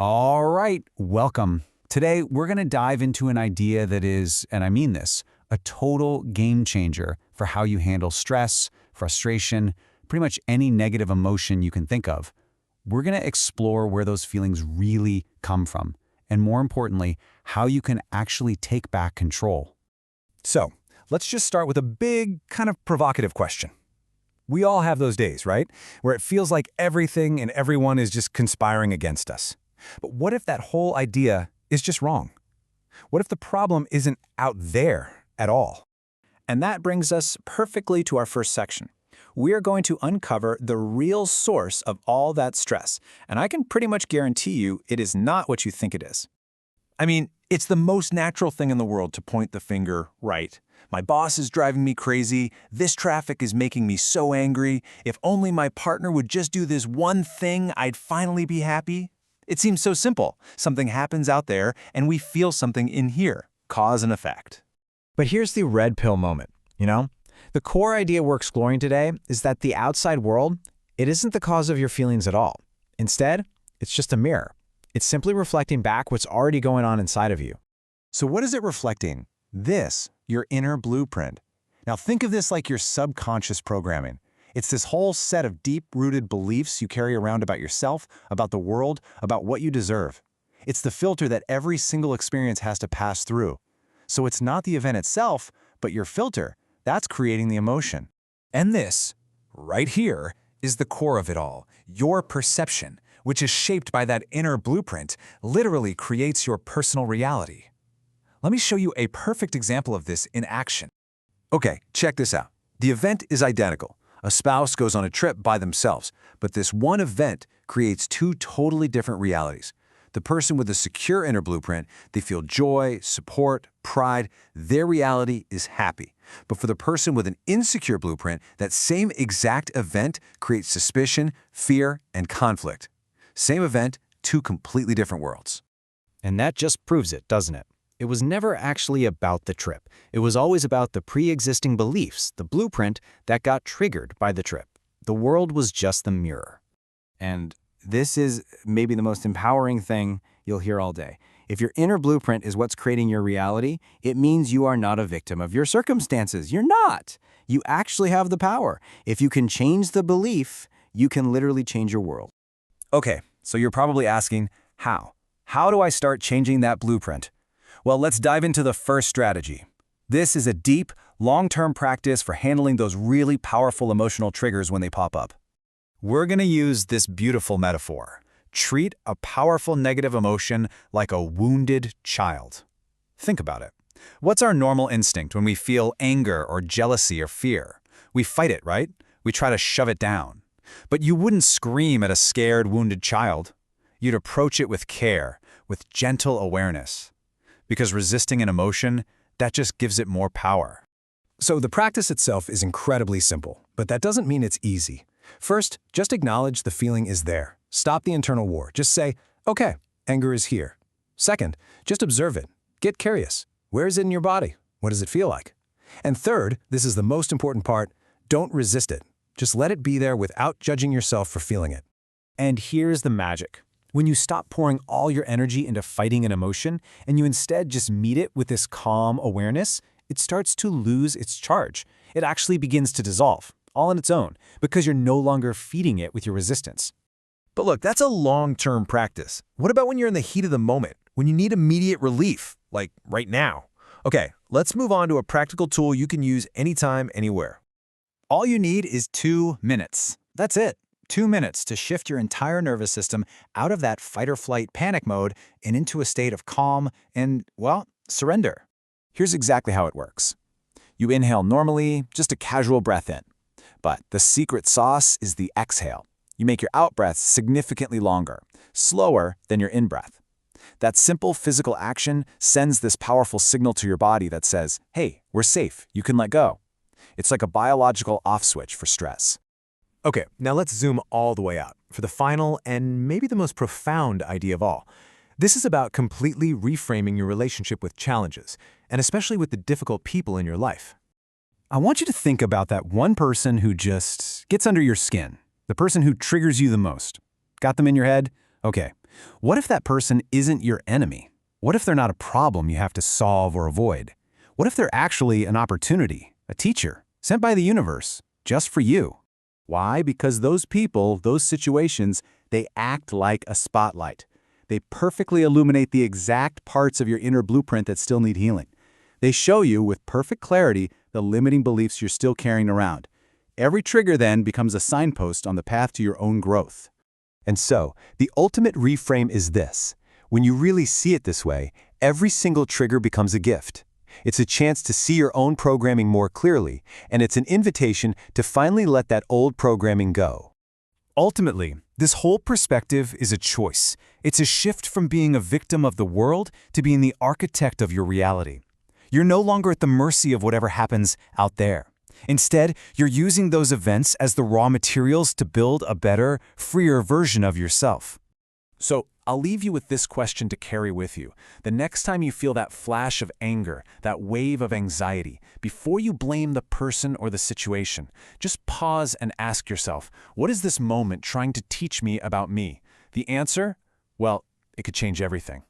All right, welcome. Today, we're going to dive into an idea that is, and I mean this, a total game changer for how you handle stress, frustration, pretty much any negative emotion you can think of. We're going to explore where those feelings really come from, and more importantly, how you can actually take back control. So, let's just start with a big, kind of provocative question. We all have those days, right? Where it feels like everything and everyone is just conspiring against us. But what if that whole idea is just wrong? What if the problem isn't out there at all? And that brings us perfectly to our first section. We are going to uncover the real source of all that stress, and I can pretty much guarantee you it is not what you think it is. I mean, it's the most natural thing in the world to point the finger right. My boss is driving me crazy. This traffic is making me so angry. If only my partner would just do this one thing, I'd finally be happy. It seems so simple. Something happens out there, and we feel something in here. Cause and effect. But here's the red pill moment, The core idea we're exploring today is that the outside world, it isn't the cause of your feelings at all. Instead, it's just a mirror. It's simply reflecting back what's already going on inside of you. So what is it reflecting? This, your inner blueprint. Now think of this like your subconscious programming. It's this whole set of deep-rooted beliefs you carry around about yourself, about the world, about what you deserve. It's the filter that every single experience has to pass through. So it's not the event itself, but your filter. That's creating the emotion. And this, right here, is the core of it all. Your perception, which is shaped by that inner blueprint, literally creates your personal reality. Let me show you a perfect example of this in action. Okay, check this out. The event is identical. A spouse goes on a trip by themselves, but this one event creates two totally different realities. The person with a secure inner blueprint, they feel joy, support, pride. Their reality is happy. But for the person with an insecure blueprint, that same exact event creates suspicion, fear, and conflict. Same event, two completely different worlds. And that just proves it, doesn't it? It was never actually about the trip. It was always about the pre-existing beliefs, the blueprint that got triggered by the trip. The world was just the mirror. And this is maybe the most empowering thing you'll hear all day. If your inner blueprint is what's creating your reality, it means you are not a victim of your circumstances. You're not. You actually have the power. If you can change the belief, you can literally change your world. Okay, so you're probably asking, how? How do I start changing that blueprint? Well, let's dive into the first strategy. This is a deep, long-term practice for handling those really powerful emotional triggers when they pop up. We're going to use this beautiful metaphor. Treat a powerful negative emotion like a wounded child. Think about it. What's our normal instinct when we feel anger or jealousy or fear? We fight it, right? We try to shove it down. But you wouldn't scream at a scared, wounded child. You'd approach it with care, with gentle awareness. Because resisting an emotion, that just gives it more power. So the practice itself is incredibly simple, but that doesn't mean it's easy. First, just acknowledge the feeling is there. Stop the internal war. Just say, okay, anger is here. Second, just observe it. Get curious. Where is it in your body? What does it feel like? And third, this is the most important part, don't resist it. Just let it be there without judging yourself for feeling it. And here's the magic. When you stop pouring all your energy into fighting an emotion, and you instead just meet it with this calm awareness, it starts to lose its charge. It actually begins to dissolve, all on its own, because you're no longer feeding it with your resistance. But look, that's a long-term practice. What about when you're in the heat of the moment, when you need immediate relief, like right now? Okay, let's move on to a practical tool you can use anytime, anywhere. All you need is 2 minutes. That's it. 2 minutes to shift your entire nervous system out of that fight-or-flight panic mode and into a state of calm and, well, surrender. Here's exactly how it works. You inhale normally, just a casual breath in. But the secret sauce is the exhale. You make your out-breath significantly longer, slower than your in-breath. That simple physical action sends this powerful signal to your body that says, hey, we're safe, you can let go. It's like a biological off switch for stress. Okay, now let's zoom all the way out for the final and maybe the most profound idea of all. This is about completely reframing your relationship with challenges, and especially with the difficult people in your life. I want you to think about that one person who just gets under your skin, the person who triggers you the most. Got them in your head? Okay, What if that person isn't your enemy? What if they're not a problem you have to solve or avoid? What if they're actually an opportunity, a teacher, sent by the universe, just for you? Why? Because those people, those situations, they act like a spotlight. They perfectly illuminate the exact parts of your inner blueprint that still need healing. They show you with perfect clarity the limiting beliefs you're still carrying around. Every trigger then becomes a signpost on the path to your own growth. And so, the ultimate reframe is this. When you really see it this way, every single trigger becomes a gift. It's a chance to see your own programming more clearly, and it's an invitation to finally let that old programming go. Ultimately, this whole perspective is a choice. It's a shift from being a victim of the world to being the architect of your reality. You're no longer at the mercy of whatever happens out there. Instead, you're using those events as the raw materials to build a better, freer version of yourself. So, I'll leave you with this question to carry with you. The next time you feel that flash of anger, that wave of anxiety, before you blame the person or the situation, just pause and ask yourself, what is this moment trying to teach me about me? The answer? Well, it could change everything.